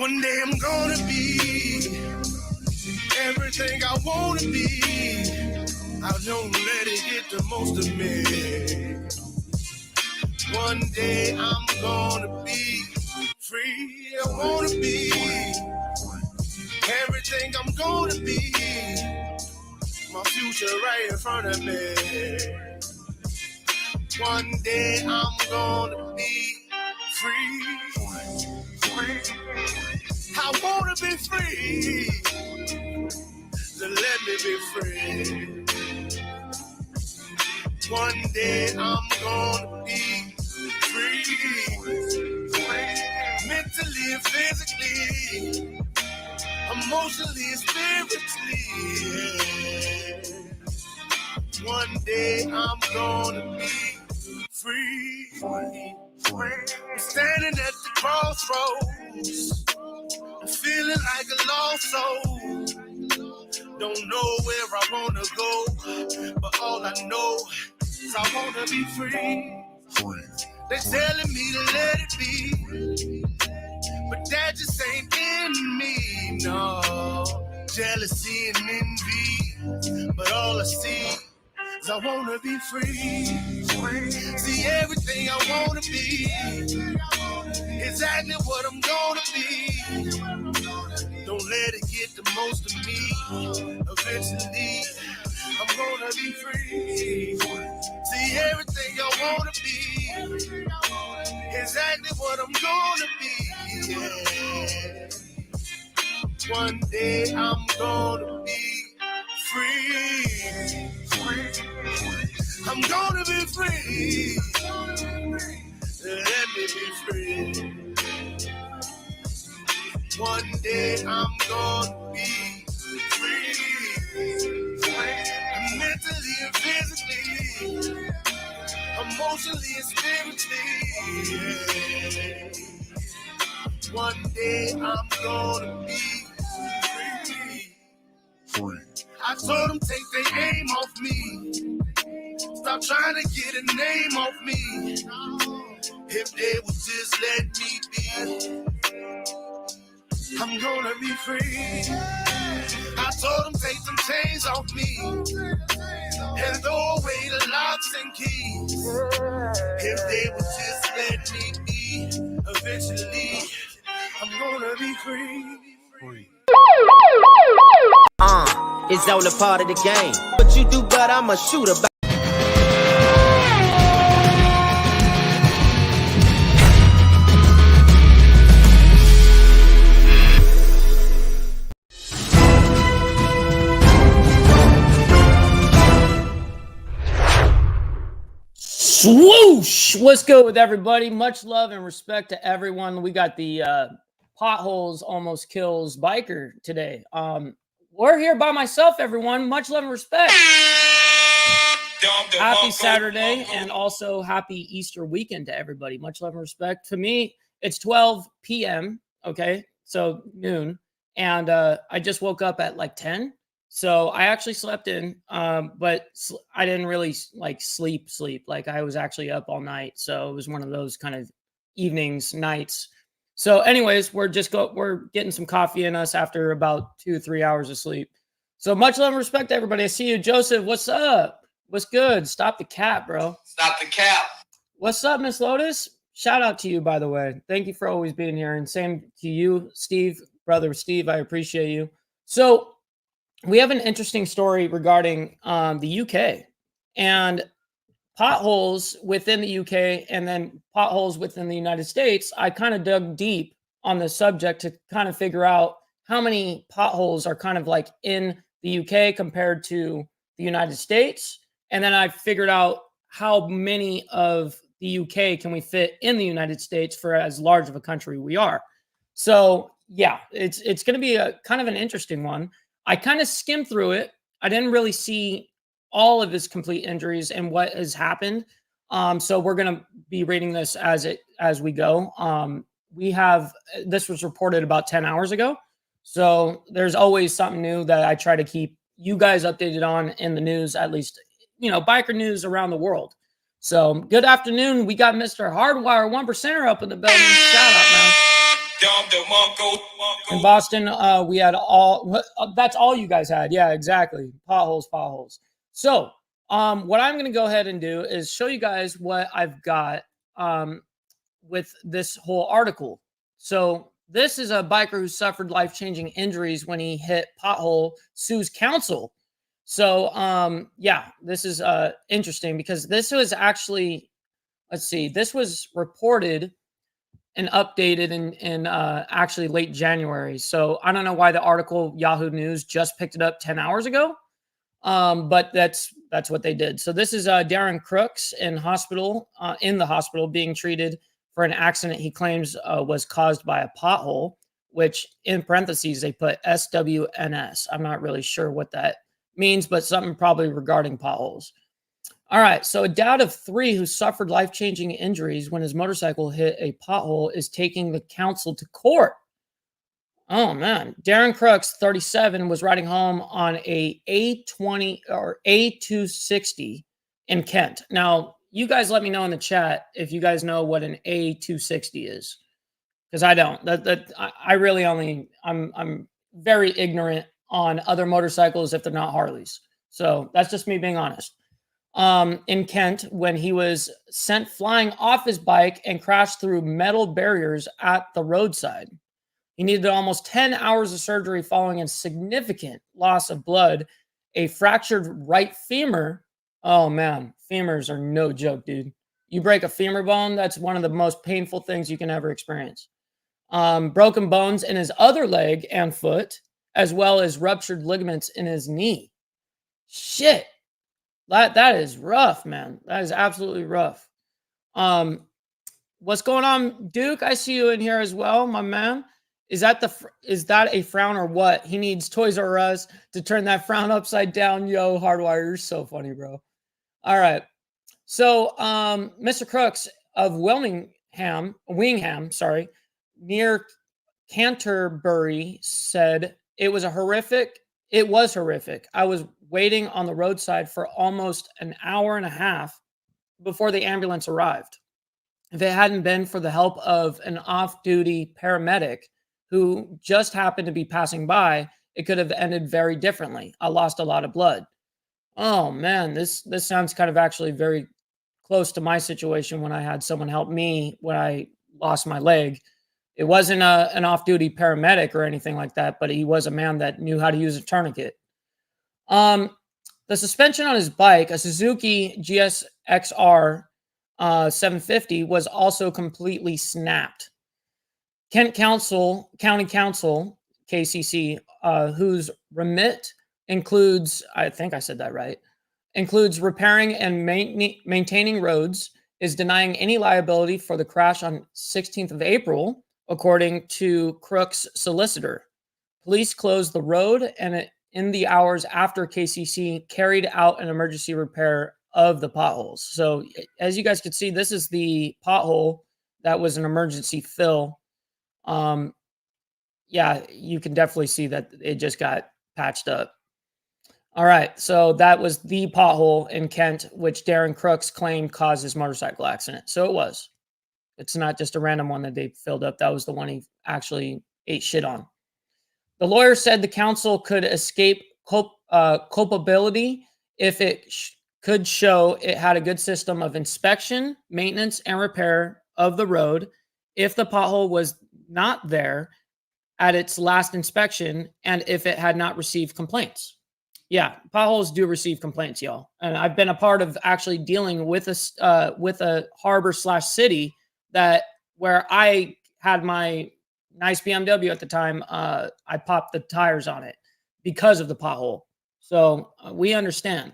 One day I'm gonna be everything I wanna be. I don't let it get the most of me. One day I'm gonna be free. I wanna be everything I'm gonna be. My future right in front of me. One day I'm gonna be free. I wanna be free. So let me be free. One day I'm gonna be free. Mentally and physically, emotionally and spiritually. Yeah. One day I'm gonna be free. I'm standing at the crossroads. I'm feeling like a lost soul. Don't know where I wanna go, but all I know is I wanna be free. They're telling me to let it be, but that just ain't in me, no. Jealousy and envy, but all I see is I wanna be free. See everything I wanna be, exactly what I'm gonna be. Don't let it get the most of me. Eventually, I'm gonna be free. See everything I wanna be, exactly what I'm gonna be. Yeah. One day I'm gonna be free. I'm gonna be free. Let me be free. One day I'm gonna be free. Mentally and physically, emotionally and spiritually. Yeah. One day I'm gonna be free. I told them take their aim off me. Stop trying to get a name off me. If they would just let me be, I'm gonna be free. I told them take them chains off me and throw away the locks and keys. If they would just let me be, eventually I'm gonna be free. It's all a part of the game. What you do, but I'm a shooter. Swoosh! What's good with everybody? Much love and respect to everyone. We got the Potholes Almost Kills biker today. We're here by myself, everyone. Much love and respect. Happy Saturday and also happy Easter weekend to everybody. Much love and respect. To me, it's 12 p.m., okay? So noon. And I just woke up at like 10. So I actually slept in, but I didn't really like sleep. Like I was actually up all night. So it was one of those kind of evenings, nights. So anyways, we're getting some coffee in us after about 2-3 hours of sleep. So much love and respect to everybody. I see you, Joseph. What's up? What's good? Stop the cap, bro. Stop the cap. What's up, Miss Lotus? Shout out to you, by the way. Thank you for always being here. And same to you, Steve, brother Steve. I appreciate you. So we have an interesting story regarding the UK and potholes within the UK and then potholes within the United States. I kind of dug deep on the subject to kind of figure out how many potholes are kind of like in the UK compared to the United States. And then I figured out how many of the UK can we fit in the United States for as large of a country we are. So yeah, it's going to be a kind of an interesting one. I kind of skimmed through it. I didn't really see all of his complete injuries and what has happened. So we're going to be reading this as we go. This was reported about 10 hours ago. So there's always something new that I try to keep you guys updated on in the news, at least, biker news around the world. So good afternoon. We got Mr. Hardwire 1%er up in the building. Shout out, man. In Boston, we had all, that's all you guys had. Yeah, exactly. Potholes. So, what I'm going to go ahead and do is show you guys what I've got with this whole article. So, this is a biker who suffered life-changing injuries when he hit pothole, sues council. So, yeah, this is interesting because this was actually, let's see, this was reported and updated in actually late January. So I don't know why the article Yahoo News just picked it up 10 hours ago. But that's what they did. So this is Darren Crooks in the hospital being treated for an accident he claims was caused by a pothole, which in parentheses they put SWNS. I'm not really sure what that means, but something probably regarding potholes. All right, so a dad of 3 who suffered life-changing injuries when his motorcycle hit a pothole is taking the council to court. Oh man, Darren Crooks, 37, was riding home on a A20 or A260 in Kent. Now, you guys let me know in the chat if you guys know what an A260 is, because I don't. I really I'm very ignorant on other motorcycles if they're not Harleys. So that's just me being honest. In Kent, when he was sent flying off his bike and crashed through metal barriers at the roadside. He needed almost 10 hours of surgery following a significant loss of blood, a fractured right femur. Oh man, femurs are no joke, dude. You break a femur bone, that's one of the most painful things you can ever experience. Broken bones in his other leg and foot, as well as ruptured ligaments in his knee. Shit. That is rough, man. That is absolutely rough. What's going on, Duke? I see you in here as well, my man. Is that a frown or what? He needs Toys R Us to turn that frown upside down. Yo, Hardwire, you're so funny, bro. All right. So, Mr. Crooks of Wingham, sorry, near Canterbury said it was horrific. I was waiting on the roadside for almost an hour and a half before the ambulance arrived. If it hadn't been for the help of an off-duty paramedic who just happened to be passing by, it could have ended very differently. I lost a lot of blood. Oh man, this sounds kind of actually very close to my situation when I had someone help me when I lost my leg. It wasn't an off-duty paramedic or anything like that, but he was a man that knew how to use a tourniquet. The suspension on his bike, a Suzuki GSXR 750, was also completely snapped. Kent County Council, KCC, whose remit includes, I think I said that right, includes repairing and maintaining roads, is denying any liability for the crash on 16th of April, according to Crooks' solicitor. Police closed the road and in the hours after KCC carried out an emergency repair of the potholes. So as you guys could see, this is the pothole that was an emergency fill. Yeah, you can definitely see that it just got patched up. All right, so that was the pothole in Kent, which Darren Crooks claimed caused his motorcycle accident. So it was. It's not just a random one that they filled up. That was the one he actually ate shit on. The lawyer said the council could escape culpability if it could show it had a good system of inspection, maintenance, and repair of the road. If the pothole was not there at its last inspection, and if it had not received complaints. Yeah, potholes do receive complaints, y'all. And I've been a part of actually dealing with a harbor/city that where I had my nice BMW at the time. I popped the tires on it because of the pothole. So we understand.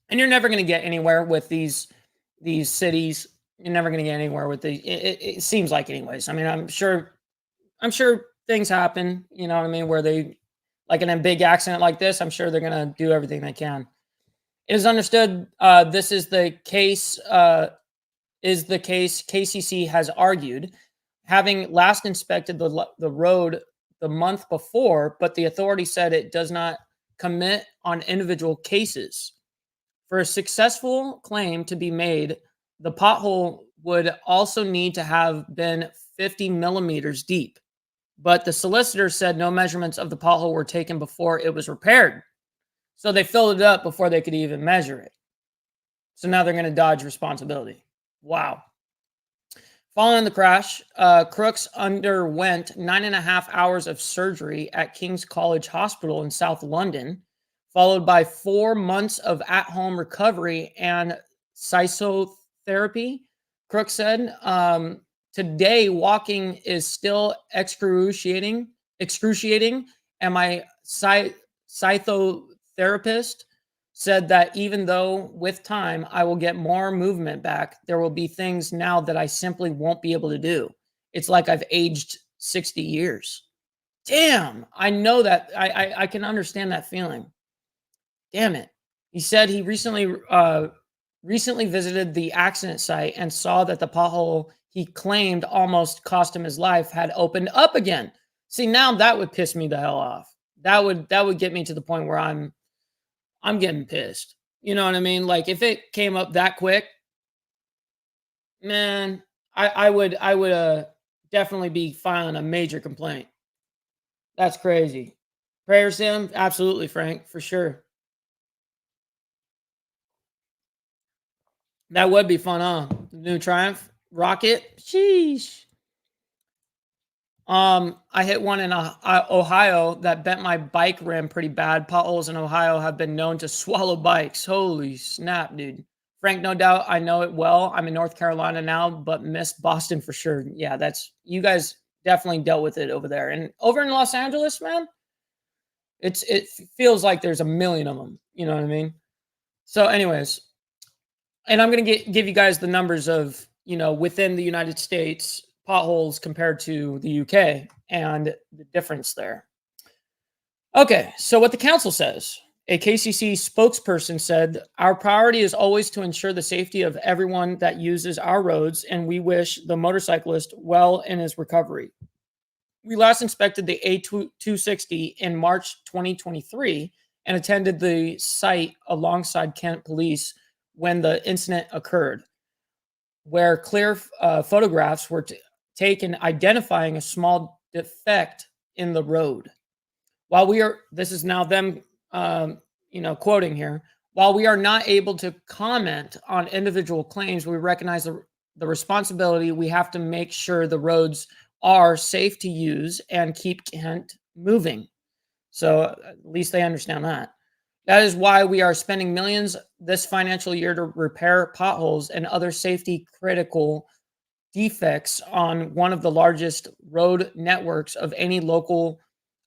And you're never going to get anywhere with these cities. You're never going to get anywhere with the. It seems like, anyways. I mean, I'm sure things happen. You know what I mean? Where they, like in a big accident like this, I'm sure they're going to do everything they can. It is understood. This is the case. KCC has argued, having last inspected the road the month before, but the authority said it does not commit on individual cases. For a successful claim to be made, the pothole would also need to have been 50 millimeters deep. But the solicitor said no measurements of the pothole were taken before it was repaired. So they filled it up before they could even measure it. So now they're going to dodge responsibility. Wow. Following the crash, Crooks underwent 9.5 hours of surgery at King's College Hospital in South London, followed by 4 months of at-home recovery and physiotherapy. Crooks said, today walking is still excruciating, and my physiotherapist said that even though with time I will get more movement back, there will be things now that I simply won't be able to do. It's like I've aged 60 years. Damn, I know that. I can understand that feeling. Damn it. He said he recently visited the accident site and saw that the pothole he claimed almost cost him his life had opened up again. See, now that would piss me the hell off. That would get me to the point where I'm getting pissed. You know what I mean? Like if it came up that quick, man, I would definitely be filing a major complaint. That's crazy. Prayers to him? Absolutely, Frank, for sure. That would be fun, huh? New Triumph rocket. Sheesh. I hit one in Ohio that bent my bike rim pretty bad. Potholes in Ohio have been known to swallow bikes. Holy snap, dude. Frank, no doubt I know it well. I'm in North Carolina now, but miss Boston for sure. Yeah, that's you guys definitely dealt with it over there. And over in Los Angeles, man, it feels like there's a million of them. You know what I mean? So, anyways, and I'm gonna give you guys the numbers of within the United States potholes compared to the UK and the difference there. Okay, so what the council says. A KCC spokesperson said, our priority is always to ensure the safety of everyone that uses our roads, and we wish the motorcyclist well in his recovery. We last inspected the A260 in March 2023 and attended the site alongside Kent Police when the incident occurred, where clear photographs were taken identifying a small defect in the road. While we are, this is now them, quoting here, while we are not able to comment on individual claims, we recognize the responsibility. We have to make sure the roads are safe to use and keep Kent moving. So at least they understand that. That is why we are spending millions this financial year to repair potholes and other safety critical defects on one of the largest road networks of any local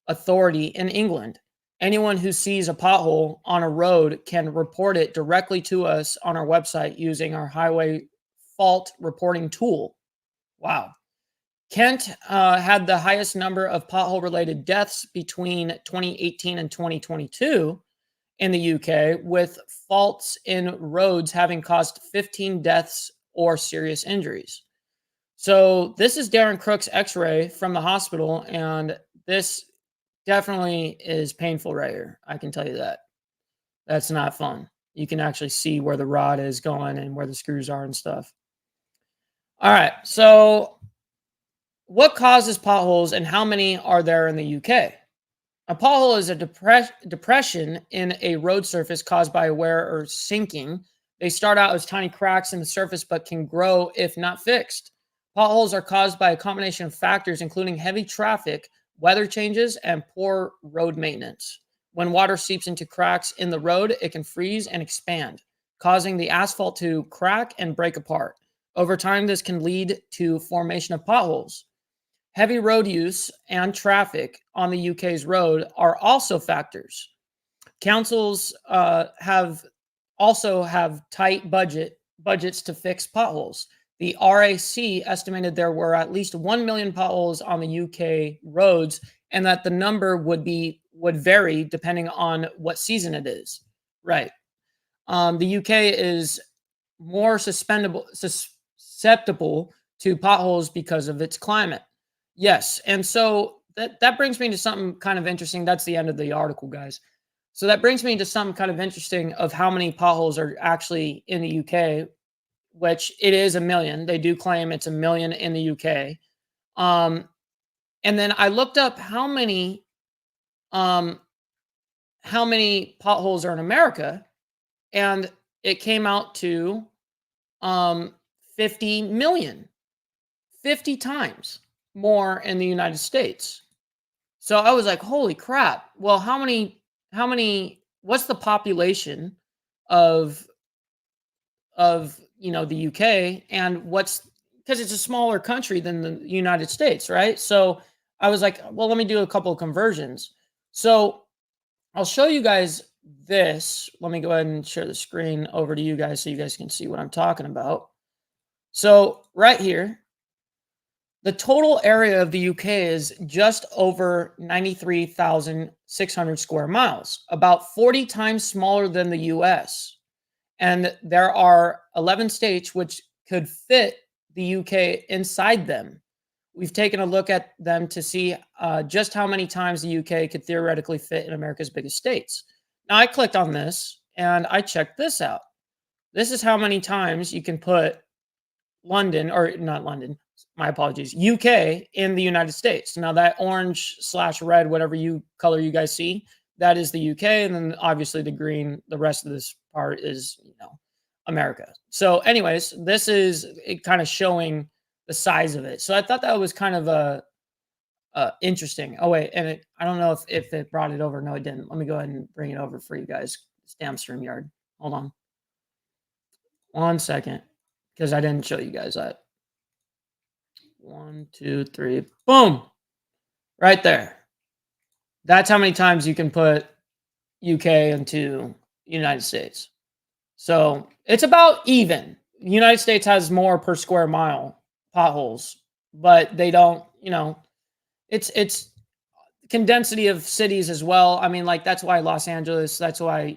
authority in England. Anyone who sees a pothole on a road can report it directly to us on our website using our highway fault reporting tool. Wow. Kent had the highest number of pothole-related deaths between 2018 and 2022 in the UK, with faults in roads having caused 15 deaths or serious injuries. So this is Darren Crook's x-ray from the hospital, and this definitely is painful right here. I can tell you that. That's not fun. You can actually see where the rod is going and where the screws are and stuff. All right, so what causes potholes and how many are there in the UK? A pothole is a depression in a road surface caused by wear or sinking. They start out as tiny cracks in the surface but can grow if not fixed. Potholes are caused by a combination of factors, including heavy traffic, weather changes, and poor road maintenance. When water seeps into cracks in the road, it can freeze and expand, causing the asphalt to crack and break apart. Over time, this can lead to formation of potholes. Heavy road use and traffic on the UK's road are also factors. Councils have tight budgets to fix potholes. The RAC estimated there were at least 1 million potholes on the UK roads, and that the number would vary depending on what season it is. Right. The UK is more susceptible to potholes because of its climate. Yes, and so that brings me to something kind of interesting. That's the end of the article, guys. So that brings me to something kind of interesting of how many potholes are actually in the UK which it is 1 million. They do claim it's 1 million in the UK. And then I looked up how many potholes are in America, and it came out to 50 million, 50 times more in the United States. So I was like, holy crap. Well, what's the population of the UK, and because it's a smaller country than the United States, right? So I was like, well, let me do a couple of conversions. So I'll show you guys this. Let me go ahead and share the screen over to you guys so you guys can see what I'm talking about. So right here, the total area of the UK is just over 93,600 square miles, about 40 times smaller than the US. And there are 11 states which could fit the UK inside them. We've taken a look at them to see just how many times the UK could theoretically fit in America's biggest states. Now, I clicked on this and I checked this out. This is how many times you can put London, or not London, my apologies, UK in the United States. Now, that orange/red, whatever color you guys see, that is the UK. And then obviously the green, the rest of this part is, America. So anyways, this is it kind of showing the size of it. So I thought that was kind of interesting. Oh wait, and I don't know if it brought it over. No, it didn't. Let me go ahead and bring it over for you guys. It's damn StreamYard. Hold on 1 second, because I didn't show you guys that. 1, 2, 3, boom, right there. That's how many times you can put UK into United States. So it's about even. The United States has more per square mile potholes, but they don't, it's condensity of cities as well. I mean, like, that's why Los Angeles, that's why,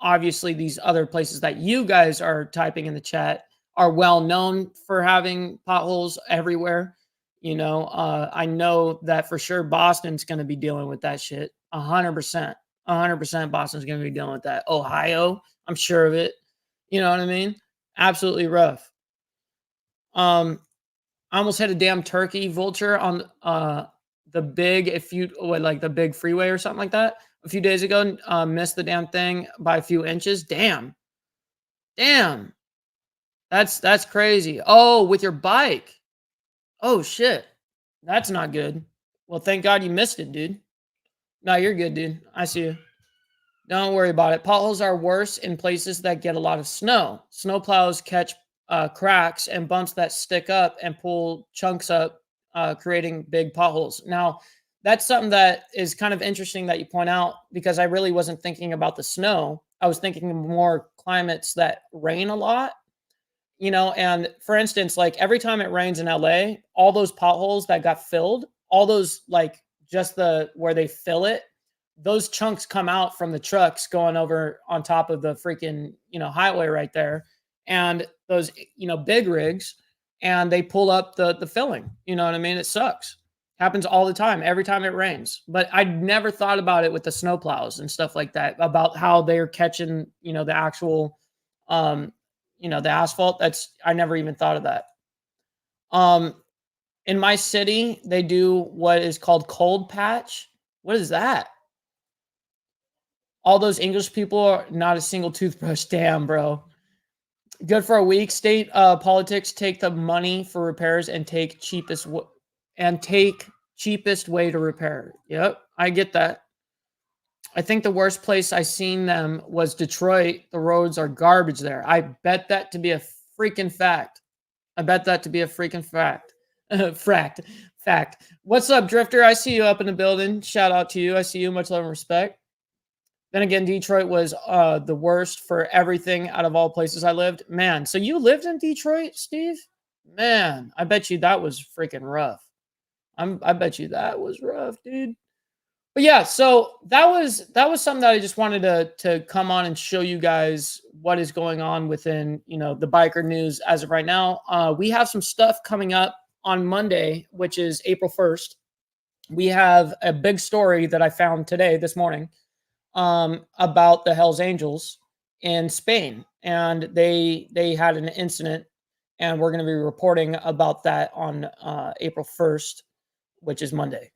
obviously these other places that you guys are typing in the chat are well known for having potholes everywhere. I know that for sure Boston's going to be dealing with that shit. 100%. 100% Boston's going to be dealing with that. Ohio, I'm sure of it. You know what I mean? Absolutely rough. I almost hit a damn turkey vulture on the big freeway or something like that a few days ago. Missed the damn thing by a few inches. Damn. That's crazy. Oh, with your bike. Oh shit. That's not good. Well, thank God you missed it, dude. No, you're good, dude. I see you. Don't worry about it. Potholes are worse in places that get a lot of snow. Snowplows catch cracks and bumps that stick up and pull chunks up, creating big potholes. Now, that's something that is kind of interesting that you point out, because I really wasn't thinking about the snow. I was thinking more climates that rain a lot, and for instance, like every time it rains in LA, all those potholes that got filled, all those, like, just where they fill it, those chunks come out from the trucks going over on top of the freaking, highway right there. And those, big rigs, and they pull up the filling. You know what I mean? It sucks. Happens all the time, every time it rains. But I never thought about it with the snowplows and stuff like that, about how they're catching, the actual, the asphalt. I never even thought of that. In my city, they do what is called cold patch. What is that? All those English people are not a single toothbrush. Damn, bro. Good for a week. State politics take the money for repairs and take cheapest way to repair. Yep, I get that. I think the worst place I seen them was Detroit. The roads are garbage there. I bet that to be a freaking fact. Fact. What's up, Drifter? I see you up in the building. Shout out to you. I see you. Much love and respect. Then again, Detroit was the worst for everything out of all places I lived. Man, so you lived in Detroit, Steve? Man, I bet you that was freaking rough. I bet you that was rough, dude. But yeah, so that was something that I just wanted to come on and show you guys what is going on within, the biker news as of right now. We have some stuff coming up on Monday, which is April 1st. We have a big story that I found this morning, about the Hells Angels in Spain, and they had an incident and we're going to be reporting about that on April 1st, which is Monday.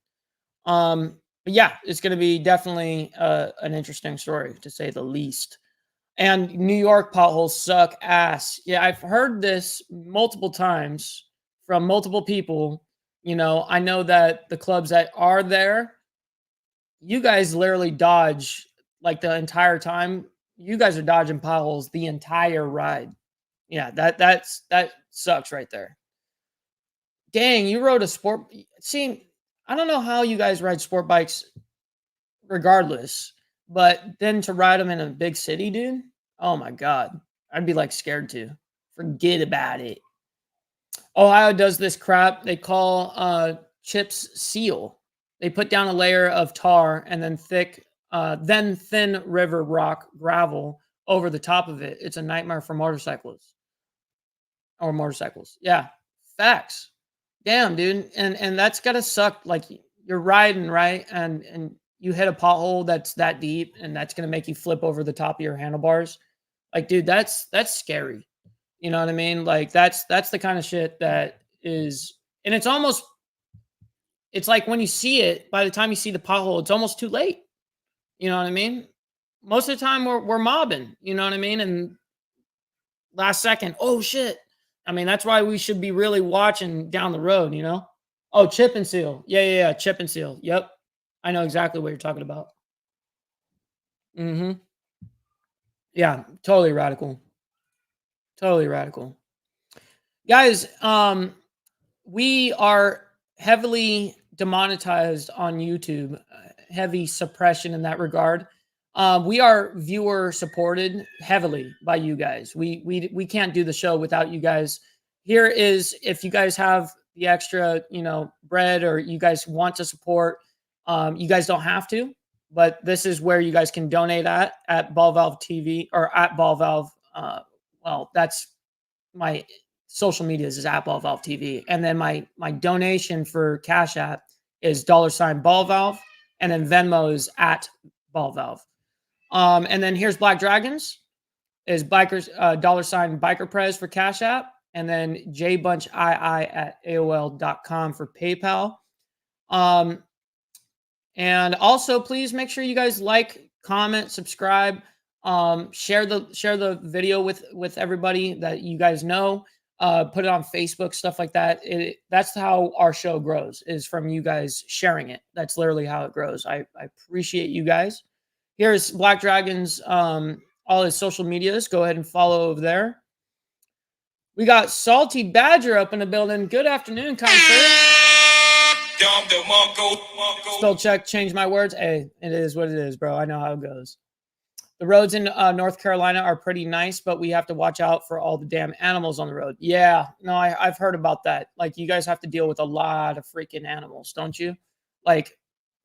But yeah, it's going to be definitely an interesting story, to say the least. And New York potholes suck ass. Yeah, I've heard this multiple times from multiple people. You know, I know that the clubs that are there, you guys literally dodge like the entire time. You guys are dodging potholes the entire ride. Yeah, that sucks right there. Dang, you rode a sport. See, I don't know how you guys ride sport bikes regardless, but then to ride them in a big city, dude. Oh my god, I'd be like scared to. Forget about it. Ohio does this crap. They call chips seal. They put down a layer of tar and then thin river rock gravel over the top of it. It's a nightmare for motorcyclists. Yeah, facts. Damn, dude, and that's gotta suck. Like you're riding right, and you hit a pothole that's that deep, and that's gonna make you flip over the top of your handlebars. Like, dude, that's scary. You know what I mean? Like that's the kind of shit that is, and it's like when you see it, by the time you see the pothole, it's almost too late. You know what I mean? Most of the time we're mobbing, you know what I mean? And last second, oh shit. I mean, that's why we should be really watching down the road, you know? Oh, chip and seal. Yeah. Chip and seal. Yep. I know exactly what you're talking about. Mm-hmm. Yeah, totally radical. Totally radical. Guys, we are heavily demonetized on YouTube, heavy suppression in that regard. We are viewer supported heavily by you guys. We can't do the show without you guys. Here is, if you guys have the extra, bread, or you guys want to support, you guys don't have to, but this is where you guys can donate at Ball Valve TV, or at Ball Valve. Well, that's my social medias is at Ball Valve TV. And then my donation for Cash App is $Ball Valve. And then Venmo is at Ball Valve. And then here's Black Dragons is bikers, $Biker Prez for Cash App. And then jbunchii at AOL.com for PayPal. And also, please make sure you guys like, comment, subscribe, share the video with everybody that you guys know. Put it on Facebook, stuff like that. That's how our show grows, is from you guys sharing it. That's literally how it grows. I appreciate you guys. Here's Black Dragon's all his social medias. Go ahead and follow over there. We got Salty Badger up in the building. Good afternoon, kind sir. Spell check, change my words. Hey, it is what it is, bro. I know how it goes. The roads in North Carolina are pretty nice, but we have to watch out for all the damn animals on the road. Yeah, no, I've heard about that. Like, you guys have to deal with a lot of freaking animals, don't you? Like,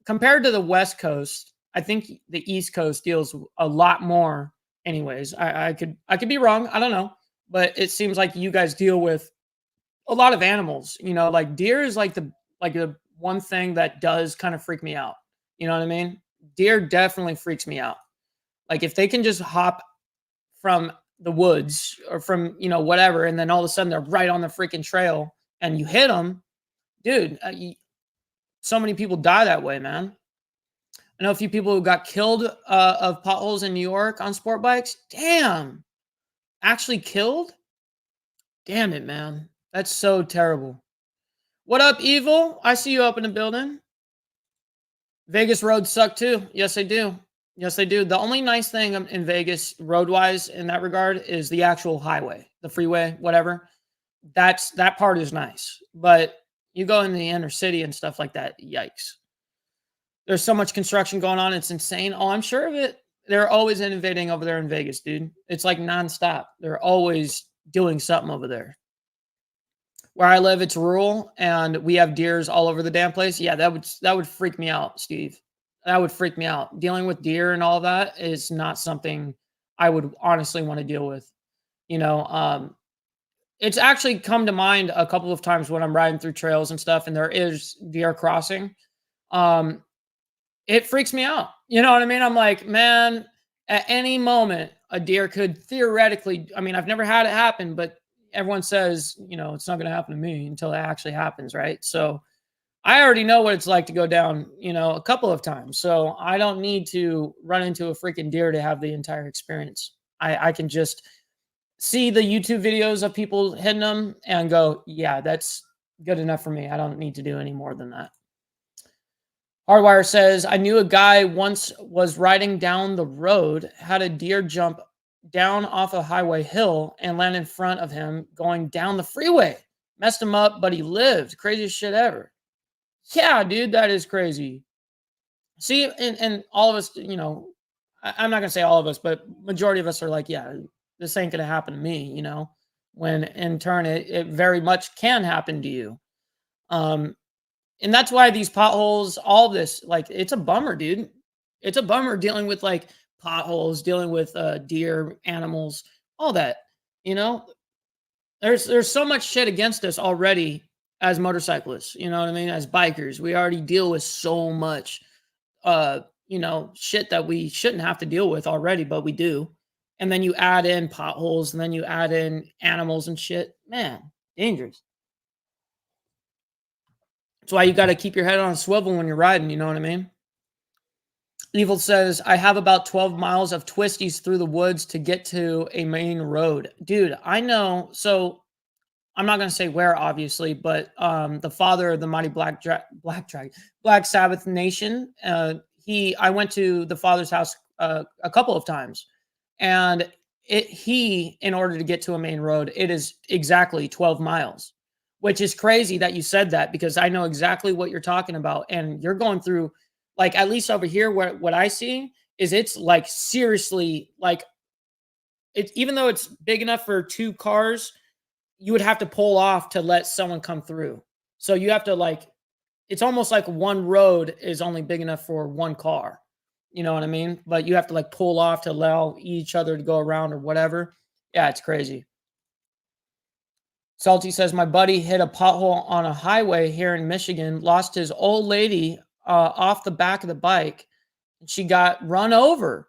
compared to the West Coast, I think the East Coast deals a lot more. Anyways, I could be wrong. I don't know, but it seems like you guys deal with a lot of animals. Like deer is like the one thing that does kind of freak me out. You know what I mean? Deer definitely freaks me out. Like if they can just hop from the woods or from, whatever, and then all of a sudden they're right on the freaking trail and you hit them, dude, so many people die that way, man. I know a few people who got killed of potholes in New York on sport bikes. Damn. Actually killed? Damn it, man. That's so terrible. What up, Evil? I see you up in the building. Vegas roads suck too. Yes, they do. Yes, they do. The only nice thing in Vegas, road-wise, in that regard, is the actual highway, the freeway, whatever. That part is nice. But you go in the inner city and stuff like that, yikes. There's so much construction going on. It's insane. Oh, I'm sure of it. They're always innovating over there in Vegas, dude. It's like nonstop. They're always doing something over there. Where I live, it's rural, and we have deers all over the damn place. Yeah, that would freak me out, Steve. That would freak me out. Dealing with deer and all that is not something I would honestly want to deal with. It's actually come to mind a couple of times when I'm riding through trails and stuff, and there is deer crossing. It freaks me out. You know what I mean? I'm like, man, at any moment, a deer could theoretically, I mean, I've never had it happen, but everyone says, you know, it's not going to happen to me until it actually happens, right? So I already know what it's like to go down, you know, a couple of times. So I don't need to run into a freaking deer to have the entire experience. I can just see the YouTube videos of people hitting them and go, yeah, that's good enough for me. I don't need to do any more than that. Hardwire says, I knew a guy once was riding down the road, had a deer jump down off a highway hill and land in front of him going down the freeway. Messed him up, but he lived. Craziest shit ever. Yeah, dude, that is crazy. See, and all of us, you know, I'm not going to say all of us, but majority of us are like, yeah, this ain't going to happen to me, you know, when in turn it very much can happen to you. And that's why these potholes, all this, like, it's a bummer, dude. It's a bummer dealing with like potholes, dealing with deer, animals, all that. You know, there's so much shit against us already as motorcyclists. You know what I mean? As bikers, we already deal with so much, you know, shit that we shouldn't have to deal with already, but we do. And then you add in potholes, and then you add in animals and shit. Man, dangerous. That's why you got to keep your head on a swivel when you're riding. You know what I mean? Evil says, I have about 12 miles of twisties through the woods to get to a main road. Dude, I know. So I'm not going to say where, obviously, but the father of the mighty Black Sabbath Nation, I went to the father's house a couple of times. And in order to get to a main road, it is exactly 12 miles, which is crazy that you said that, because I know exactly what you're talking about. And you're going through, like, at least over here, what I see is it's like seriously, like, it, even though it's big enough for two cars, you would have to pull off to let someone come through. So you have to, like, it's almost like one road is only big enough for one car. You know what I mean? But you have to like pull off to allow each other to go around or whatever. Yeah, it's crazy. Salty says, my buddy hit a pothole on a highway here in Michigan, lost his old lady off the back of the bike, and she got run over.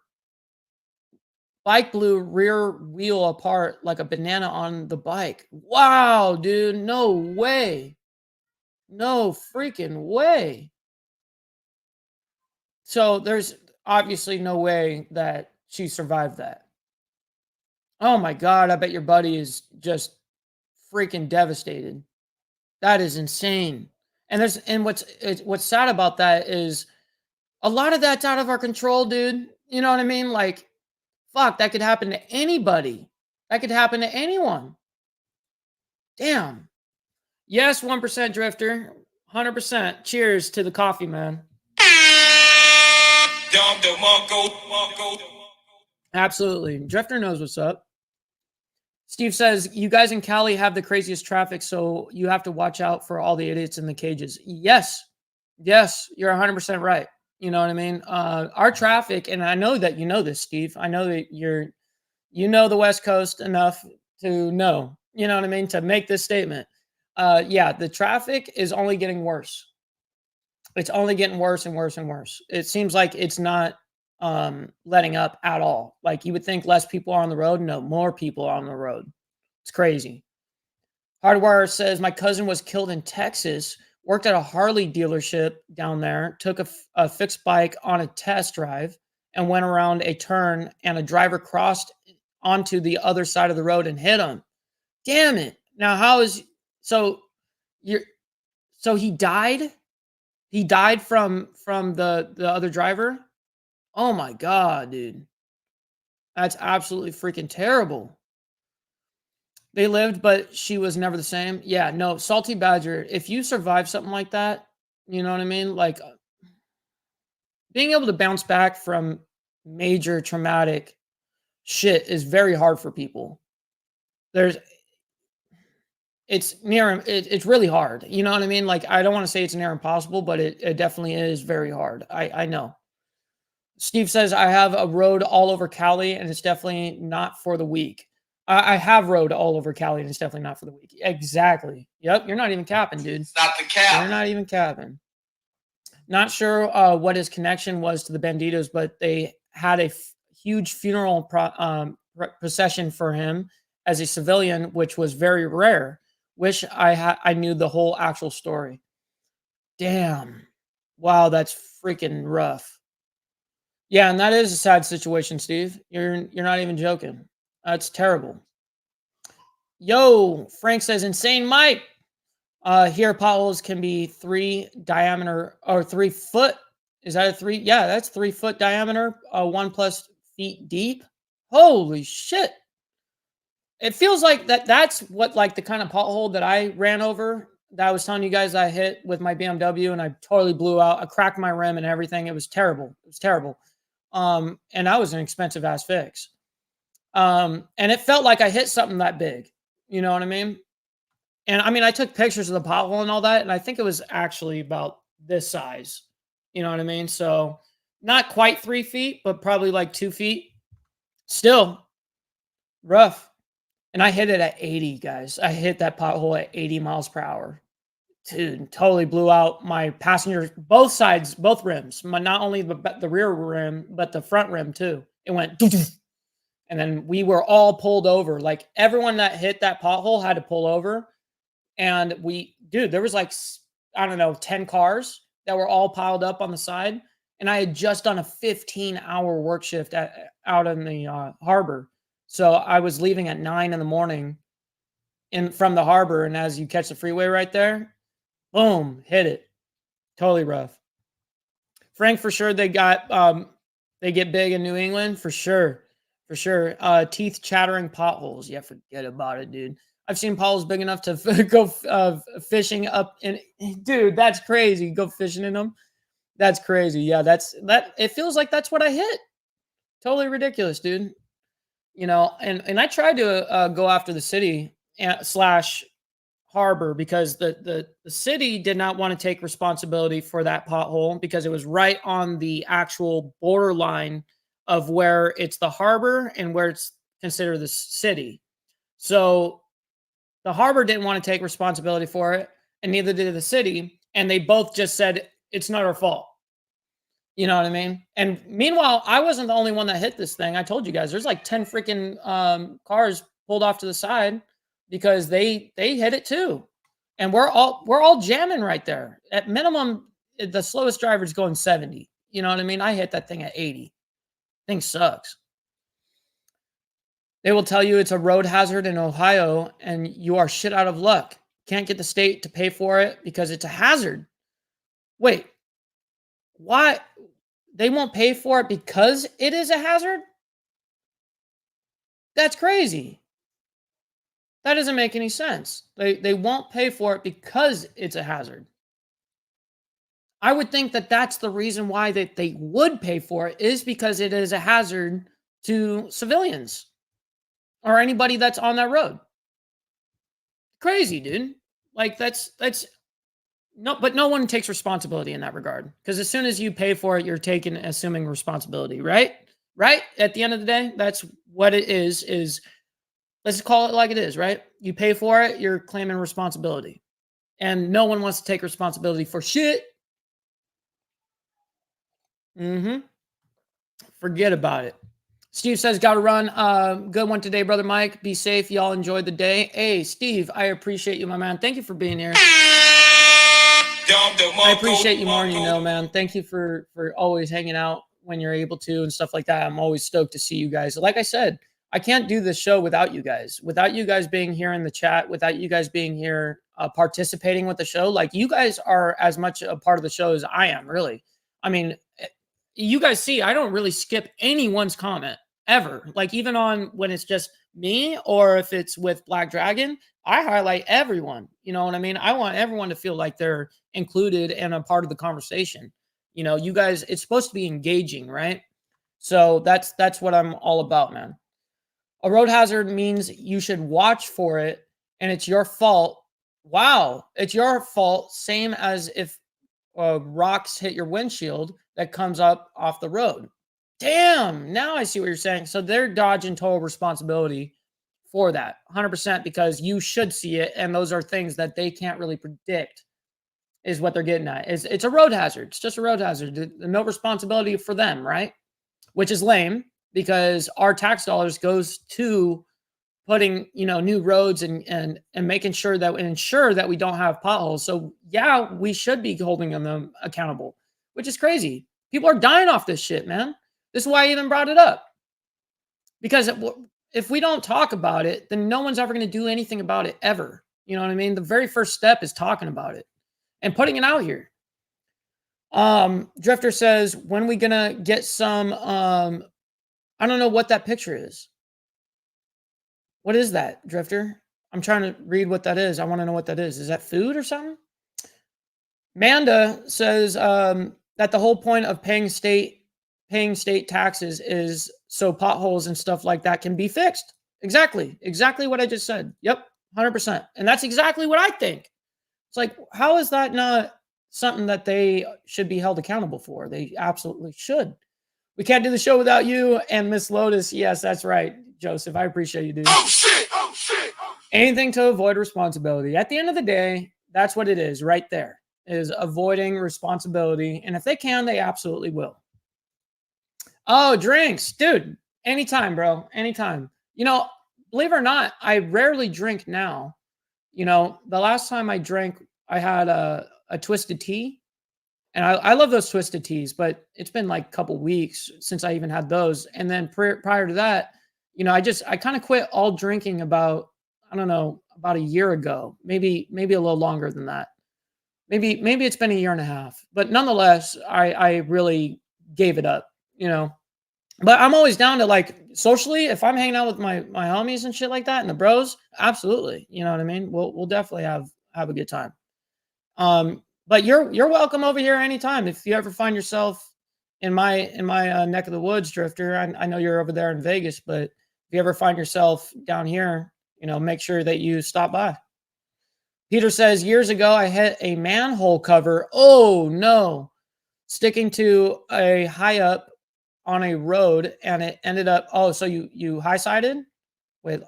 Bike blew rear wheel apart like a banana on the bike. Wow, dude. No way. No freaking way. So there's obviously no way that she survived that. Oh my God, I bet your buddy is just freaking devastated. That is insane. And what's sad about that is a lot of that's out of our control, dude. You know what I mean? Like, fuck, that could happen to anybody. That could happen to anyone. Damn. Yes, 1% drifter. 100%. Cheers to the coffee, man. Absolutely. Drifter knows what's up. Steve says, you guys in Cali have the craziest traffic, so you have to watch out for all the idiots in the cages. Yes. Yes, you're 100% right. You know what I mean? Our traffic, and I know that you know this, Steve. I know that you know the West Coast enough to know, you know what I mean, to make this statement. Yeah, the traffic is only getting worse. It's only getting worse and worse and worse. It seems like it's not letting up at all. Like, you would think less people are on the road. No, more people are on the road. It's crazy. Hardwire says, my cousin was killed in Texas, worked at a Harley dealership down there, took a fixed bike on a test drive and went around a turn, and a driver crossed onto the other side of the road and hit him. Damn it. Now, so he died? He died from the other driver? Oh my God, dude. That's absolutely freaking terrible. They lived, but she was never the same. Yeah, no, Salty Badger, if you survive something like that, you know what I mean? Like, being able to bounce back from major traumatic shit is very hard for people. It's really hard. You know what I mean? Like, I don't want to say it's near impossible, but it definitely is very hard. I know. Steve says, I have a road all over Cali, and it's definitely not for the weak. I have rode all over Cali, and it's definitely not for the weak. Exactly. Yep. You're not even capping, dude. It's not the cap. You're not even capping. Not sure what his connection was to the Banditos, but they had a huge funeral procession for him as a civilian, which was very rare. Wish I knew the whole actual story. Damn. Wow, that's freaking rough. Yeah, and that is a sad situation, Steve. You're not even joking. That's terrible. Yo, Frank says, insane Mike. Here potholes can be 3 diameter or 3 foot. Is that a 3? Yeah, that's 3 foot diameter, 1+ feet deep. Holy shit. It feels like that's what like the kind of pothole that I ran over that I was telling you guys I hit with my BMW, and I totally blew out. I cracked my rim and everything. It was terrible. It was terrible. And that was an expensive ass fix. And it felt like I hit something that big. You know what I mean? And I mean, I took pictures of the pothole and all that, and I think it was actually about this size. You know what I mean? So not quite 3 feet, but probably like 2 feet. Still rough. And I hit it at 80, guys. I hit that pothole at 80 miles per hour. Dude, totally blew out my passenger, both sides, both rims. Not only the rear rim, but the front rim too. It went, and then we were all pulled over. Like everyone that hit that pothole had to pull over. And there was like, I don't know, 10 cars that were all piled up on the side. And I had just done a 15-hour work shift out in the harbor. So I was leaving at 9 in the morning from the harbor. And as you catch the freeway right there, boom, hit it. Totally rough. Frank, for sure, they get big in New England, for sure. For sure. Teeth chattering potholes. Yeah, forget about it, dude. I've seen potholes big enough to go fishing up in. Dude, that's crazy. Go fishing in them. That's crazy. Yeah, it feels like that's what I hit. Totally ridiculous, dude. You know, and I tried to go after the city slash harbor because the city did not want to take responsibility for that pothole because it was right on the actual borderline of where it's the harbor and where it's considered the city. So the harbor didn't want to take responsibility for it, and neither did the city. And they both just said, it's not our fault. You know what I mean? And meanwhile, I wasn't the only one that hit this thing. I told you guys, there's like 10 freaking cars pulled off to the side because they hit it too. And we're all jamming right there. At minimum, the slowest driver is going 70. You know what I mean? I hit that thing at 80. Thing sucks. They will tell you it's a road hazard in Ohio and you are shit out of luck. Can't get the state to pay for it because it's a hazard. Wait, why? They won't pay for it because it is a hazard? That's crazy. That doesn't make any sense. They won't pay for it because it's a hazard. I would think that that's the reason why they would pay for it is because it is a hazard to civilians or anybody that's on that road. Crazy, dude. Like that's no, but no one takes responsibility in that regard because as soon as you pay for it, you're assuming responsibility, right? Right? At the end of the day, that's what it is let's call it like it is, right? You pay for it, you're claiming responsibility. And no one wants to take responsibility for shit. Forget about it. Steve says, got to run. Good one today, brother Mike. Be safe. Y'all enjoyed the day. Hey, Steve, I appreciate you, my man. Thank you for being here. I appreciate you more than you know, man. Thank you for always hanging out when you're able to and stuff like that. I'm always stoked to see you guys. Like I said, I can't do this show without you guys. Without you guys being here in the chat, without you guys being here participating with the show. Like you guys are as much a part of the show as I am, really. I mean, you guys see, I don't really skip anyone's comment ever. Like even on when it's just me or if it's with Black Dragon, I highlight everyone. You know what I mean? I want everyone to feel like they're included and a part of the conversation. You know, you guys, it's supposed to be engaging, right? So that's what I'm all about, man. A road hazard means you should watch for it and it's your fault. Wow. It's your fault. Same as if rocks hit your windshield that comes up off the road. Damn. Now I see what you're saying. So they're dodging total responsibility for that 100% because you should see it. And those are things that they can't really predict is what they're getting at. It's a road hazard. It's just a road hazard. No responsibility for them, right? Which is lame because our tax dollars goes to putting, new roads and making sure that ensure that we don't have potholes. So yeah, we should be holding them accountable, which is crazy. People are dying off this shit, man. This is why I even brought it up. Because if we don't talk about it, then no one's ever going to do anything about it ever. You know what I mean? The very first step is talking about it and putting it out here. Drifter says, when we gonna get some, I don't know what that picture is. What is that, Drifter? I'm trying to read what that is. I want to know what that is. Is that food or something? Manda says, that the whole point of paying state taxes is so potholes and stuff like that can be fixed. Exactly what I just said. Yep, 100%. And that's exactly what I think. It's like, how is that not something that they should be held accountable for? They absolutely should. We can't do the show without you and Miss Lotus. Yes, that's right, Joseph. I appreciate you, dude. Oh shit! Oh shit! Anything to avoid responsibility. At the end of the day, that's what it is right there, is avoiding responsibility. And if they can, they absolutely will. Oh, drinks. Dude, anytime, bro. Anytime. Believe it or not, I rarely drink now. The last time I drank, I had a twisted tea. And I love those twisted teas, but it's been like a couple weeks since I even had those. And then prior to that, I kind of quit all drinking about a year ago, maybe a little longer than that. Maybe it's been a year and a half, but nonetheless, I really gave it up, but I'm always down to, like, socially, if I'm hanging out with my homies and shit like that and the bros, absolutely. You know what I mean? We'll definitely have a good time. But you're welcome over here anytime. If you ever find yourself in my neck of the woods, Drifter, I know you're over there in Vegas, but if you ever find yourself down here, make sure that you stop by. Peter says, years ago, I hit a manhole cover. Oh no, sticking to a high up on a road, and it ended up, so you high-sided? Wait,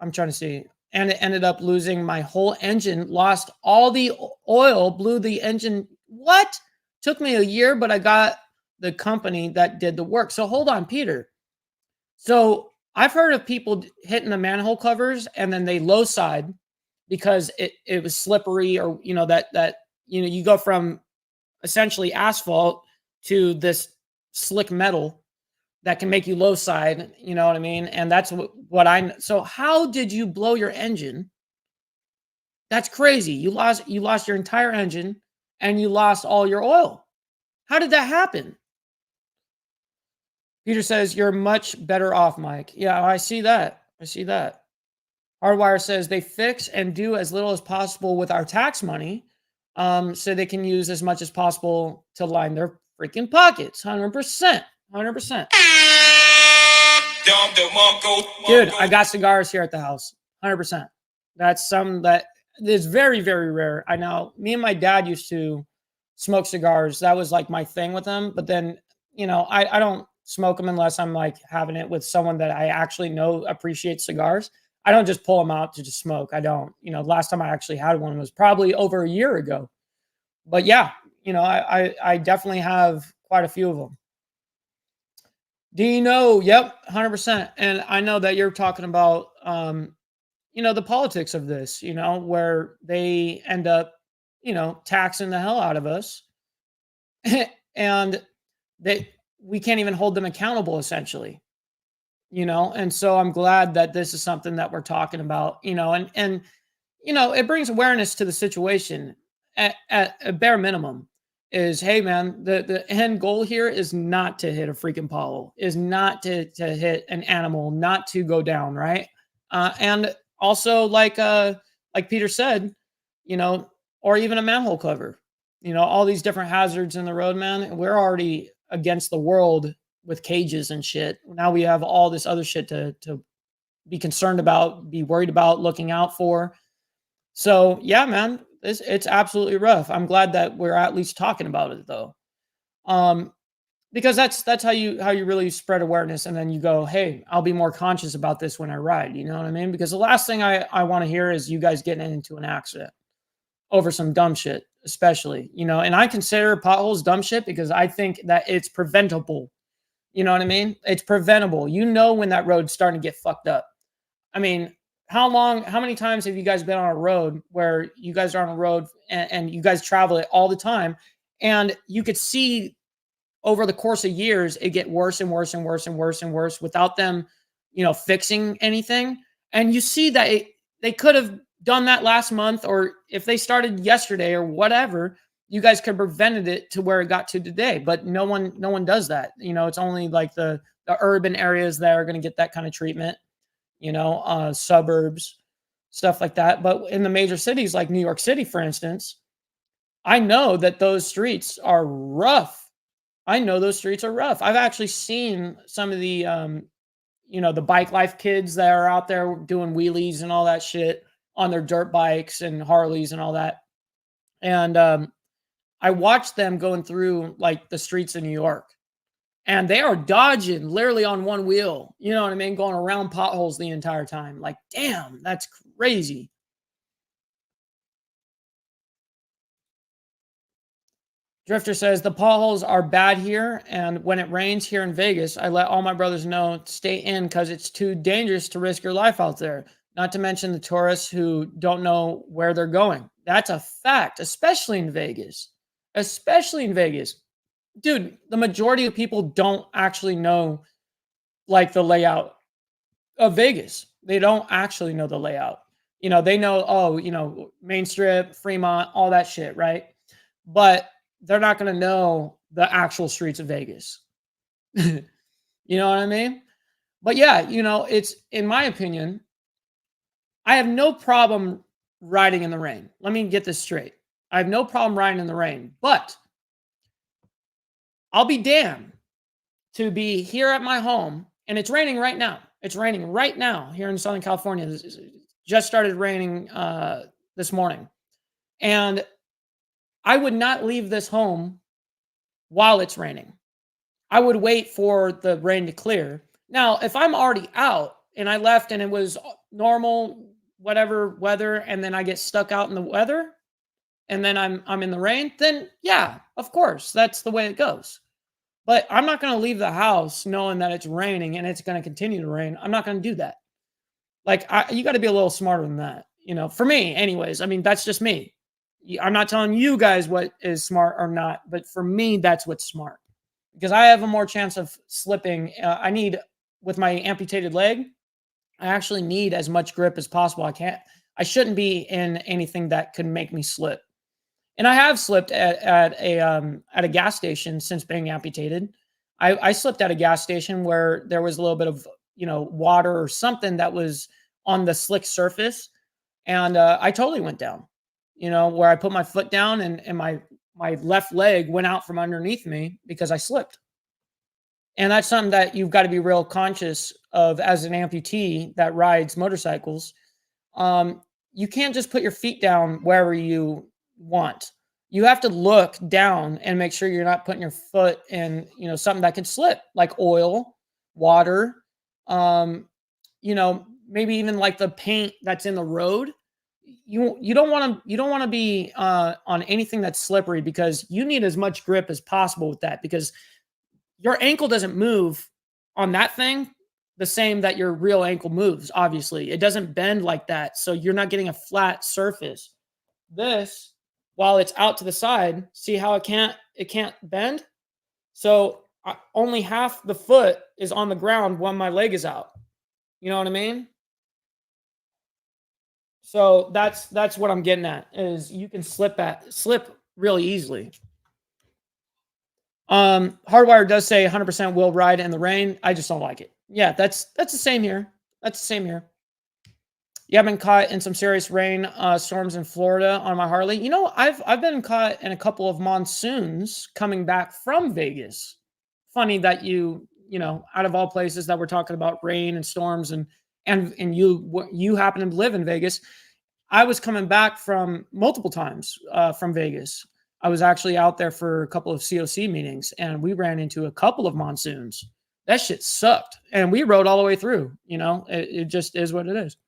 I'm trying to see. And it ended up losing my whole engine, lost all the oil, blew the engine. What? Took me a year, but I got the company that did the work. So hold on, Peter. So I've heard of people hitting the manhole covers and then they low side because it was slippery, or, you go from essentially asphalt to this slick metal that can make you low side, you know what I mean? And that's what so how did you blow your engine? That's crazy. You lost your entire engine and you lost all your oil. How did that happen? Peter says, you're much better off, Mike. Yeah, I see that. Hardwire says they fix and do as little as possible with our tax money, so they can use as much as possible to line their freaking pockets. 100%. 100%. Dude, I got cigars here at the house. 100%. That's something that is very, very rare. I know me and my dad used to smoke cigars. That was like my thing with them. But then, I don't smoke them unless I'm like having it with someone that I actually know appreciates cigars. I don't just pull them out to just smoke. I don't. Last time I actually had one was probably over a year ago. But yeah, I definitely have quite a few of them. Dino, yep, 100%. And I know that you're talking about, the politics of this, where they end up, taxing the hell out of us. And we can't even hold them accountable, essentially. And so I'm glad that this is something that we're talking about, and it brings awareness to the situation at a bare minimum. Is, hey man, the end goal here is not to hit a freaking pothole, is not to hit an animal, not to go down, right? And also, like Peter said, or even a manhole cover, all these different hazards in the road, man. We're already against the world with cages and shit. Now we have all this other shit to be concerned about, be worried about, looking out for. So yeah, man, it's absolutely rough. I'm glad that we're at least talking about it, though, because that's how you really spread awareness. And then you go, hey, I'll be more conscious about this when I ride. You know what I mean? Because the last thing I want to hear is you guys getting into an accident over some dumb shit, especially. And I consider potholes dumb shit because I think that it's preventable. You know what I mean? It's preventable. When that road's starting to get fucked up. I mean, how many times have you guys been on a road where you guys are on a road and you guys travel it all the time, and you could see over the course of years it get worse and worse and worse and worse and worse without them, fixing anything. And you see that they could have done that last month, or if they started yesterday or whatever, you guys could have prevented it to where it got to today. But no one does that. It's only like the urban areas that are going to get that kind of treatment, suburbs, stuff like that. But in the major cities like New York City, for instance, I know that those streets are rough. I know those streets are rough. I've actually seen some of the, the bike life kids that are out there doing wheelies and all that shit on their dirt bikes and Harleys and all that. And I watched them going through like the streets of New York, and they are dodging literally on one wheel. You know what I mean? Going around potholes the entire time. Like, damn, that's crazy. Drifter says the potholes are bad here, and when it rains here in Vegas, I let all my brothers know to stay in because it's too dangerous to risk your life out there. Not to mention the tourists who don't know where they're going. That's a fact, especially in Vegas. Especially in Vegas. Dude, the majority of people don't actually know like the layout of Vegas. They don't actually know the layout. They know, Main Strip, Fremont, all that shit, right? But they're not going to know the actual streets of Vegas. You know what I mean? But yeah, it's, in my opinion, I have no problem riding in the rain. Let me get this straight. I have no problem riding in the rain, but I'll be damned to be here at my home, and it's raining right now. It's raining right now here in Southern California. This just started raining this morning. And I would not leave this home while it's raining. I would wait for the rain to clear. Now, if I'm already out and I left and it was normal, whatever weather, and then I get stuck out in the weather and then I'm in the rain, then yeah, of course, that's the way it goes. But I'm not going to leave the house knowing that it's raining and it's going to continue to rain. I'm not going to do that. Like, you got to be a little smarter than that, for me anyways. I mean, that's just me. I'm not telling you guys what is smart or not, but for me, that's what's smart, because I have a more chance of slipping. I need, with my amputated leg, I actually need as much grip as possible. I shouldn't be in anything that could make me slip. And I have slipped at a gas station since being amputated. I slipped at a gas station where there was a little bit of, water or something that was on the slick surface. And I totally went down, where I put my foot down and my left leg went out from underneath me because I slipped. And that's something that you've got to be real conscious of as an amputee that rides motorcycles. You can't just put your feet down wherever you want. You have to look down and make sure you're not putting your foot in, something that could slip, like oil, water, maybe even like the paint that's in the road. You don't want to be on anything that's slippery, because you need as much grip as possible with that, because your ankle doesn't move on that thing the same that your real ankle moves. Obviously, it doesn't bend like that, so you're not getting a flat surface. This, while it's out to the side, see how it can't bend? So only half the foot is on the ground when my leg is out. You know what I mean? So that's what I'm getting at, is you can slip really easily. Hardwire does say 100% will ride in the rain. I just don't like it. Yeah, that's the same here. That's the same here. You have been caught in some serious rain storms in Florida on my Harley. I've been caught in a couple of monsoons coming back from Vegas. Funny that out of all places that we're talking about rain and storms, and you happen to live in Vegas. I was coming back from multiple times from Vegas. I was actually out there for a couple of COC meetings, and we ran into a couple of monsoons. That shit sucked, and we rode all the way through. It just is what it is.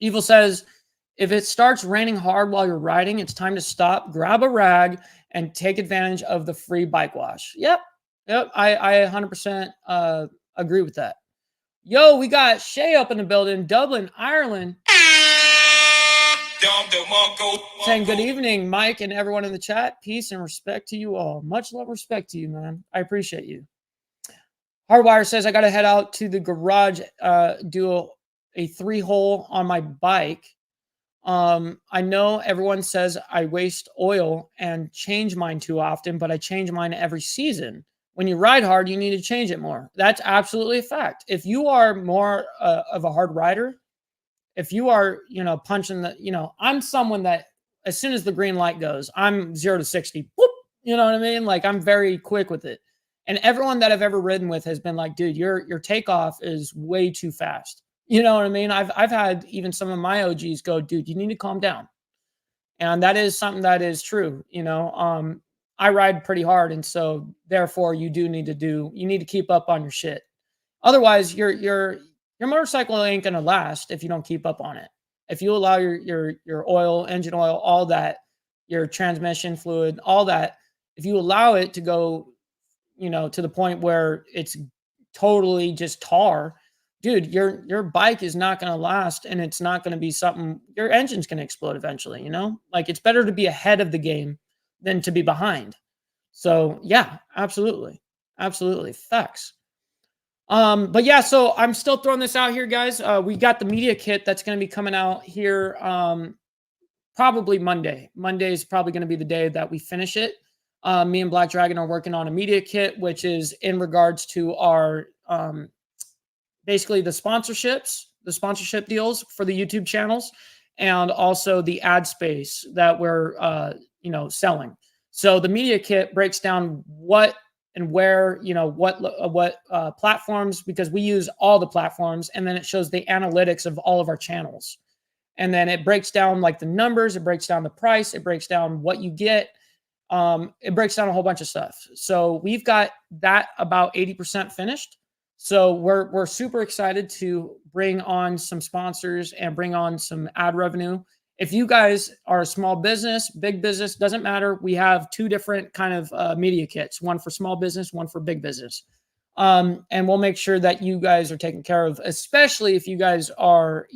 Evil says, if it starts raining hard while you're riding, it's time to stop, grab a rag, and take advantage of the free bike wash. Yep. I 100% agree with that. Yo, we got Shay up in the building, Dublin, Ireland. Saying good evening, Mike and everyone in the chat. Peace and respect to you all. Much love, respect to you, man. I appreciate you. Hardwire says I got to head out to the garage, do a 3-hole on my bike. I know everyone says I waste oil and change mine too often, but I change mine every season. When you ride hard, you need to change it more. That's absolutely a fact. If you are more of a hard rider, if you are, punching the, I'm someone that as soon as the green light goes, I'm 0 to 60. Whoop, you know what I mean? Like I'm very quick with it. And everyone that I've ever ridden with has been like, dude, your takeoff is way too fast. You know what I mean? I've had even some of my OGs go, dude, you need to calm down. And that is something that is true. I ride pretty hard. And so therefore you need to keep up on your shit. Otherwise your motorcycle ain't going to last if you don't keep up on it. If you allow your oil, engine oil, all that, your transmission fluid, all that, if you allow it to go, to the point where it's totally just tar, dude, your bike is not going to last, and it's not going to be something, your engine's going to explode eventually, like it's better to be ahead of the game than to be behind. So yeah, absolutely. Absolutely. Facts. But yeah, so I'm still throwing this out here, guys. We got the media kit that's going to be coming out here, probably Monday. Monday is probably going to be the day that we finish it. Me and Black Dragon are working on a media kit, which is in regards to our, basically the sponsorship deals for the YouTube channels, and also the ad space that we're, selling. So the media kit breaks down what and where, what platforms, because we use all the platforms, and then it shows the analytics of all of our channels. And then it breaks down like the numbers, it breaks down the price, it breaks down what you get. It breaks down a whole bunch of stuff. So we've got that about 80% finished. So we're super excited to bring on some sponsors and bring on some ad revenue. If you guys are a small business, big business, doesn't matter. We have 2 different kind of media kits, one for small business, one for big business. And we'll make sure that you guys are taken care of, especially if you guys are,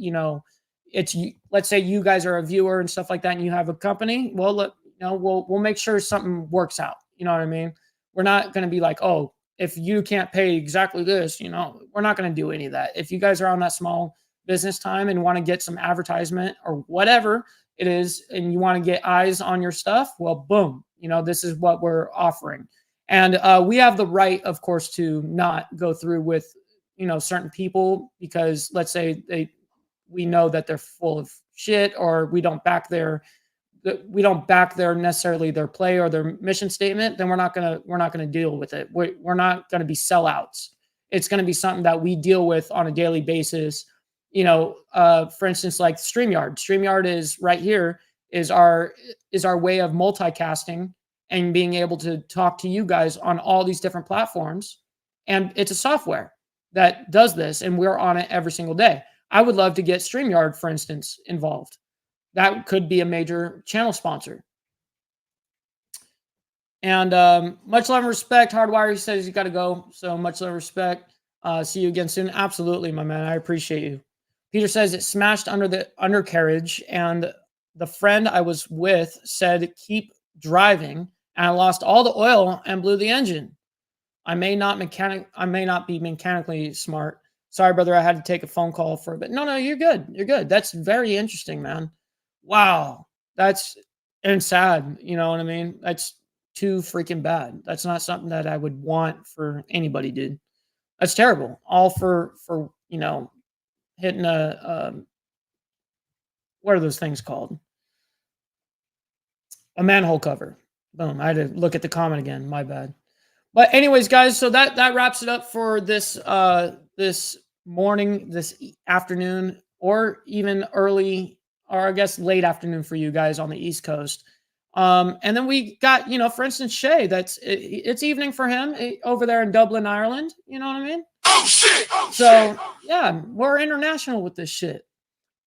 let's say you guys are a viewer and stuff like that, and you have a company. Well, we'll make sure something works out. You know what I mean? We're not going to be like, oh, if you can't pay exactly this, we're not going to do any of that. If you guys are on that small business time and want to get some advertisement or whatever it is, and you want to get eyes on your stuff, well, boom, this is what we're offering. And we have the right, of course, to not go through with, certain people, because let's say we know that they're full of shit, or we don't back their necessarily their play or their mission statement, then we're not gonna deal with it. We're not gonna be sellouts. It's gonna be something that we deal with on a daily basis. For instance, like StreamYard. StreamYard is right here, is our way of multicasting and being able to talk to you guys on all these different platforms. And it's a software that does this, and we're on it every single day. I would love to get StreamYard, for instance, involved. That could be a major channel sponsor. And much love and respect. Hardwire, he says you got to go. So much love and respect. See you again soon. Absolutely, my man. I appreciate you. Peter says it smashed under the undercarriage, and the friend I was with said, keep driving. And I lost all the oil and blew the engine. I may not be mechanically smart. Sorry, brother. I had to take a phone call for a bit. No, you're good. You're good. That's very interesting, man. Wow. That's and sad. You know what I mean? That's too freaking bad. That's not something that I would want for anybody, dude. That's terrible. All for hitting a what are those things called? A manhole cover. Boom. I had to look at the comment again. My bad. But anyways, guys, so that wraps it up for this this morning, this afternoon, or even early, or I guess late afternoon for you guys on the East Coast. And then we got, for instance, Shay, it's evening for him over there in Dublin, Ireland. You know what I mean? Oh shit! So yeah, we're international with this shit.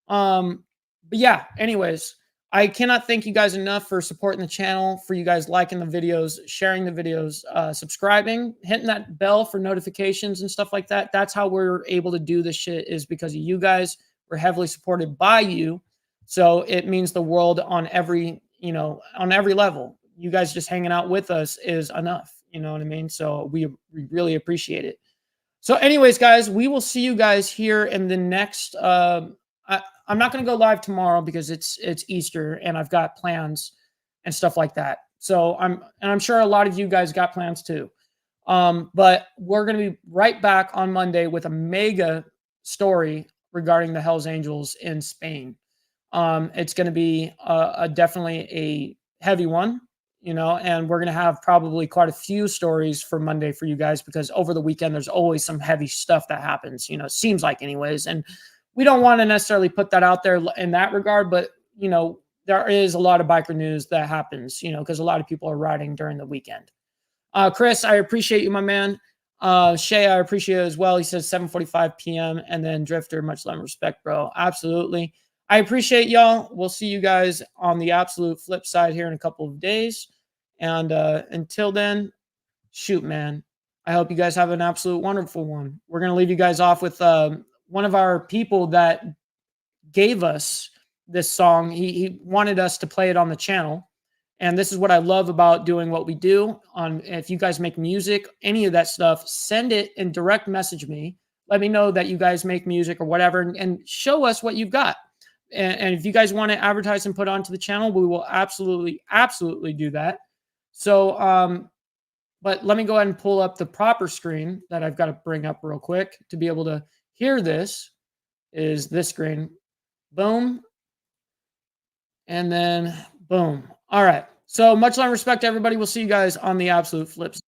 But yeah, anyways, I cannot thank you guys enough for supporting the channel, for you guys liking the videos, sharing the videos, subscribing, hitting that bell for notifications and stuff like that. That's how we're able to do this shit, is because of you guys. We're heavily supported by you. So it means the world on every, on every level. You guys just hanging out with us is enough. You know what I mean? So we really appreciate it. So anyways, guys, we will see you guys here in the next, I'm not going to go live tomorrow because it's Easter and I've got plans and stuff like that. So I'm sure a lot of you guys got plans too. But we're going to be right back on Monday with a mega story regarding the Hells Angels in Spain. It's going to be definitely a heavy one, and we're going to have probably quite a few stories for Monday for you guys, because over the weekend, there's always some heavy stuff that happens, it seems like anyways. And we don't want to necessarily put that out there in that regard, but, there is a lot of biker news that happens, because a lot of people are riding during the weekend. Chris, I appreciate you, my man. Shay, I appreciate it as well. He says 7:45 p.m. And then Drifter, much love and respect, bro. Absolutely. I appreciate y'all. We'll see you guys on the absolute flip side here in a couple of days. And until then, shoot, man. I hope you guys have an absolute wonderful one. We're going to leave you guys off with one of our people that gave us this song. He wanted us to play it on the channel. And this is what I love about doing what we do. If you guys make music, any of that stuff, send it and direct message me. Let me know that you guys make music or whatever, and show us what you've got. And if you guys want to advertise and put onto the channel, we will absolutely do that. So, but let me go ahead and pull up the proper screen that I've got to bring up real quick to be able to hear this. Is this screen. Boom. And then boom. All right. So much love and respect to everybody. We'll see you guys on the absolute flips.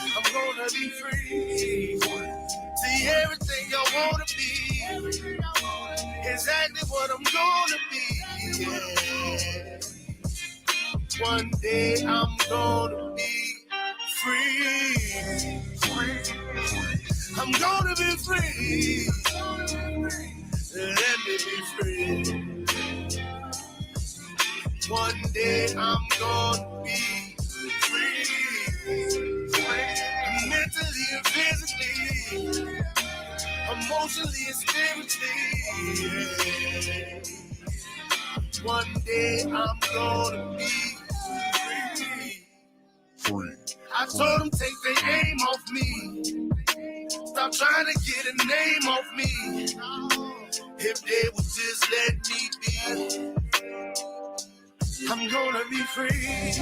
I'm gonna be free. See everything I wanna be. Exactly what I'm gonna be. Yeah. One day I'm gonna be free. I'm gonna be free. Let me be free. One day I'm gonna be free. Mentally and physically, emotionally and spiritually. Yeah. One day I'm gonna be free. I told them take their aim off me. Stop trying to get a name off me. If they would just let me be, I'm gonna be free.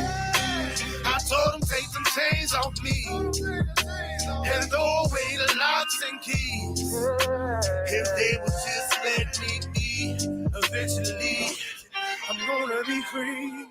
I told them take them chains off me and throw away the locks and keys. If they would just let me be, eventually I'm gonna be free.